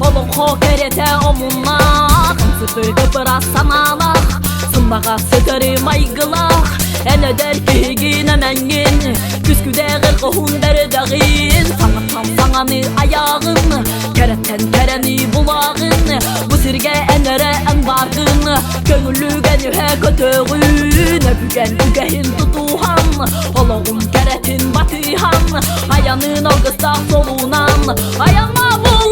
Olun ho kerete omunlak Sırtı kıpıra sanalak Sındağa sıtırı maygılak Ene der ki ginemengin Küsküde gırgıhun derdağın Sana tam sananı ayağın Keretten kereni bulağın Bu sirge enere en vargın Gönüllü genühe kötüğün Öpügen ügehin tutuhan Oloğun keretin batıhan Ayanın o kıstak solunan Ayanma bu